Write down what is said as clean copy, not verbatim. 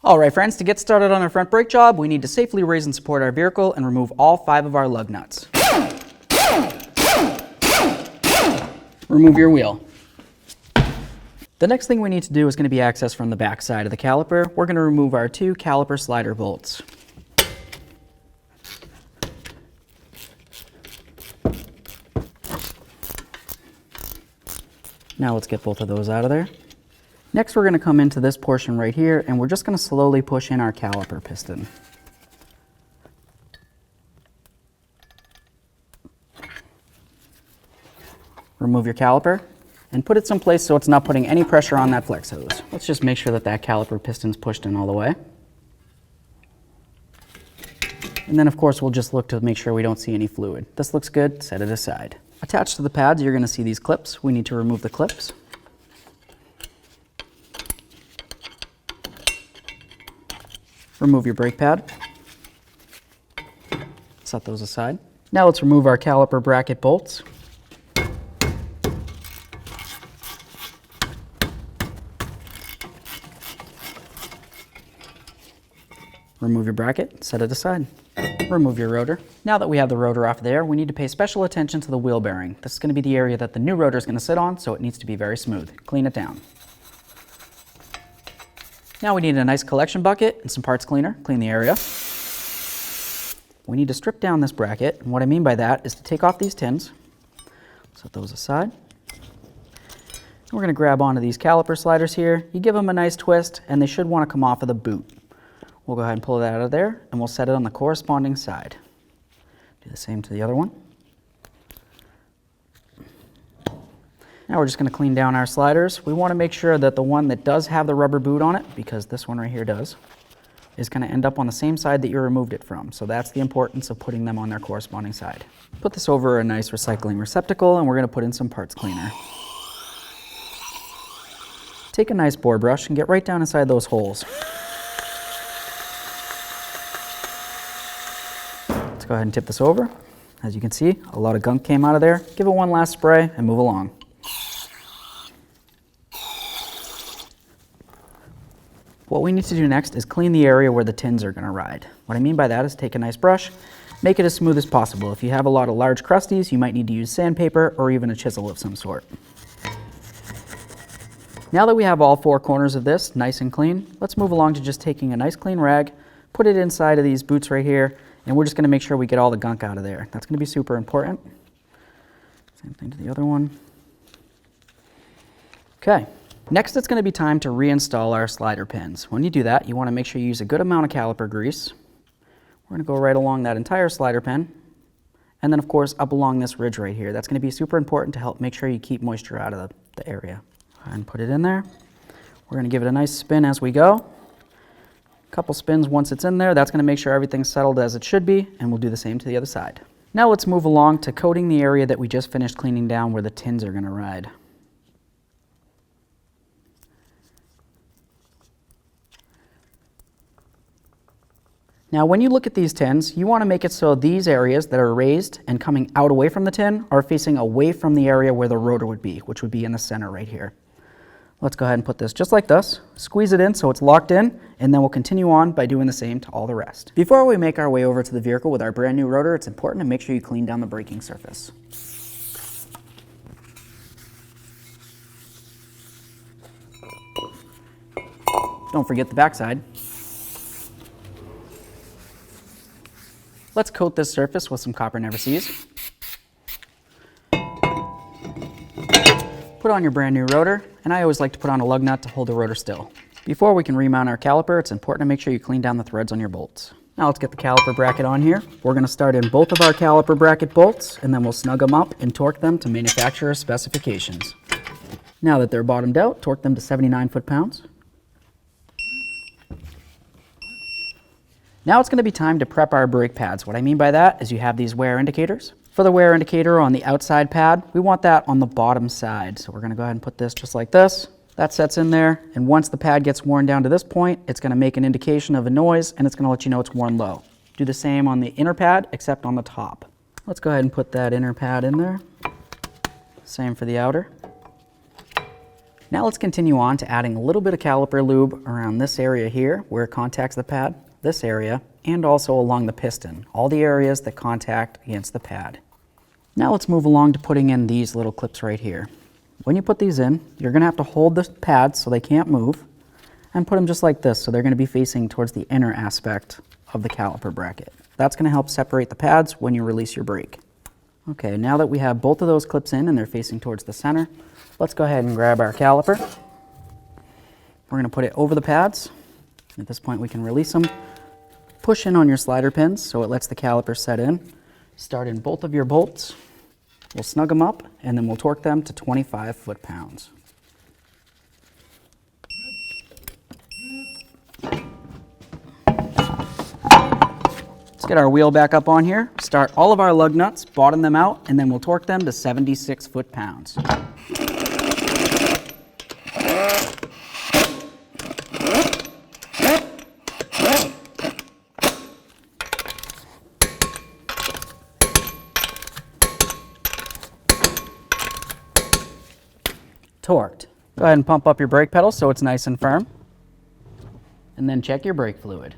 All right, friends, to get started on our front brake job, we need to safely raise and support our vehicle and remove all 5 of our lug nuts. Remove your wheel. The next thing we need to do is going to be access from the back side of the caliper. We're going to remove our 2 caliper slider bolts. Now let's get both of those out of there. Next, we're going to come into this portion right here, and we're just going to slowly push in our caliper piston. Remove your caliper and put it someplace so it's not putting any pressure on that flex hose. Let's just make sure that that caliper piston's pushed in all the way. And then, of course, we'll just look to make sure we don't see any fluid. This looks good, set it aside. Attached to the pads, you're going to see these clips. We need to remove the clips. Remove your brake pad. Set those aside. Now let's remove our caliper bracket bolts. Remove your bracket, set it aside. Remove your rotor. Now that we have the rotor off there, we need to pay special attention to the wheel bearing. This is going to be the area that the new rotor is going to sit on, so it needs to be very smooth. Clean it down. Now we need a nice collection bucket and some parts cleaner. Clean the area. We need to strip down this bracket, and what I mean by that is to take off these tins. Set those aside. And we're going to grab onto these caliper sliders here. You give them a nice twist, and they should want to come off of the boot. We'll go ahead and pull it out of there, and we'll set it on the corresponding side. Do the same to the other one. Now we're just going to clean down our sliders. We want to make sure that the one that does have the rubber boot on it, because this one right here does, is going to end up on the same side that you removed it from. So that's the importance of putting them on their corresponding side. Put this over a nice recycling receptacle, and we're going to put in some parts cleaner. Take a nice bore brush and get right down inside those holes. Let's go ahead and tip this over. As you can see, a lot of gunk came out of there. Give it one last spray and move along. What we need to do next is clean the area where the tins are going to ride. What I mean by that is take a nice brush, make it as smooth as possible. If you have a lot of large crusties, you might need to use sandpaper or even a chisel of some sort. Now that we have all 4 corners of this nice and clean, let's move along to just taking a nice clean rag, put it inside of these boots right here, and we're just going to make sure we get all the gunk out of there. That's going to be super important. Same thing to the other one. Okay. Next, it's going to be time to reinstall our slider pins. When you do that, you want to make sure you use a good amount of caliper grease. We're going to go right along that entire slider pin, and then, of course, up along this ridge right here. That's going to be super important to help make sure you keep moisture out of the area. Go ahead and put it in there. We're going to give it a nice spin as we go. A couple spins once it's in there. That's going to make sure everything's settled as it should be, and we'll do the same to the other side. Now let's move along to coating the area that we just finished cleaning down where the tins are going to ride. Now when you look at these tins, you want to make it so these areas that are raised and coming out away from the tin are facing away from the area where the rotor would be, which would be in the center right here. Let's go ahead and put this just like this, squeeze it in so it's locked in, and then we'll continue on by doing the same to all the rest. Before we make our way over to the vehicle with our brand new rotor, it's important to make sure you clean down the braking surface. Don't forget the backside. Let's coat this surface with some copper never sees. Put on your brand new rotor, and I always like to put on a lug nut to hold the rotor still. Before we can remount our caliper, it's important to make sure you clean down the threads on your bolts. Now let's get the caliper bracket on here. We're going to start in both of our caliper bracket bolts, and then we'll snug them up and torque them to manufacturer's specifications. Now that they're bottomed out, torque them to 79 foot-pounds. Now it's going to be time to prep our brake pads. What I mean by that is you have these wear indicators. For the wear indicator on the outside pad, we want that on the bottom side. So we're going to go ahead and put this just like this. That sets in there, and once the pad gets worn down to this point, it's going to make an indication of a noise, and it's going to let you know it's worn low. Do the same on the inner pad, except on the top. Let's go ahead and put that inner pad in there. Same for the outer. Now let's continue on to adding a little bit of caliper lube around this area here where it contacts the pad, this area, and also along the piston, all the areas that contact against the pad. Now let's move along to putting in these little clips right here. When you put these in, you're going to have to hold the pads so they can't move and put them just like this, so they're going to be facing towards the inner aspect of the caliper bracket. That's going to help separate the pads when you release your brake. Okay, now that we have both of those clips in and they're facing towards the center, let's go ahead and grab our caliper. We're going to put it over the pads. At this point we can release them. Push in on your slider pins so it lets the caliper set in. Start in both of your bolts. We'll snug them up and then we'll torque them to 25 foot-pounds. Let's get our wheel back up on here. Start all of our lug nuts, bottom them out, and then we'll torque them to 76 foot-pounds. Torqued. Go ahead and pump up your brake pedal so it's nice and firm. And then check your brake fluid.